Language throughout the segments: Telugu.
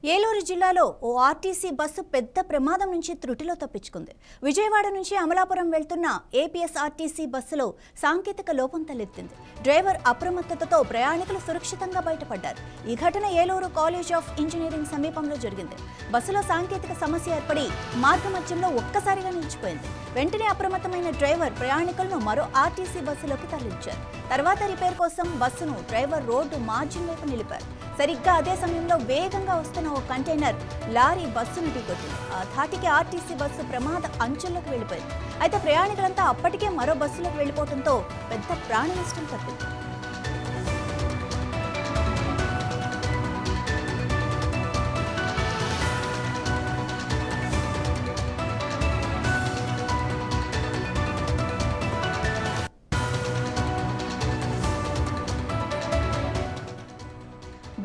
ఏలూరు జిల్లాలో ఓ ఆర్టీసీ బస్సు పెద్ద ప్రమాదం నుంచి త్రుటిలో తప్పించుకుంది. విజయవాడ నుంచి అమలాపురం వెళ్తున్న ఏపీఎస్ఆర్టీసీ బస్సులో సాంకేతిక లోపం తలెత్తింది. డ్రైవర్ అప్రమత్తతతో ప్రయాణికులు సురక్షితంగా బయటపడ్డారు. ఈ ఘటన ఏలూరు కాలేజ్ ఆఫ్ ఇంజనీరింగ్ సమీపంలో జరిగింది. బస్సులో సాంకేతిక సమస్య ఏర్పడి మార్గమధ్యంలో ఒక్కసారిగా నిలిచిపోయింది. వెంటనే అప్రమత్తమైన డ్రైవర్ ప్రయాణికులను మరో ఆర్టీసీ బస్సులోకి తరలించారు. తర్వాత రిపేర్ కోసం బస్సును డ్రైవర్ రోడ్డు మార్జిన్ వైపు నిలిపారు. సరిగ్గా అదే సమయంలో వేగంగా వస్తున్న ఓ కంటైనర్ లారీ బస్సును ఢీకొట్టింది. ఆ ధాటికి ఆర్టీసీ బస్సు ప్రమాద అంచుల్లోకి వెళ్లిపోయింది. అయితే ప్రయాణికులంతా అప్పటికే మరో బస్సులోకి వెళ్లిపోవడంతో పెద్ద ప్రాణ నష్టం తప్పింది.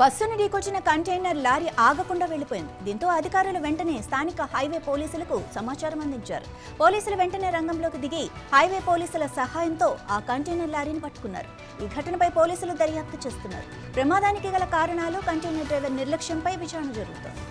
బస్సును ఢీకొచ్చిన కంటైనర్ లారీ ఆగకుండా వెళ్లిపోయింది. దీంతో అధికారులు వెంటనే స్థానిక హైవే పోలీసులకు సమాచారం అందించారు. పోలీసులు వెంటనే రంగంలోకి దిగి హైవే పోలీసుల సహాయంతో ఆ కంటైనర్ లారీని పట్టుకున్నారు. ఈ ఘటనపై పోలీసులు దర్యాప్తు చేస్తున్నారు. ప్రమాదానికి గల కారణాలు, కంటైనర్ డ్రైవర్ నిర్లక్ష్యంపై విచారణ జరుగుతోంది.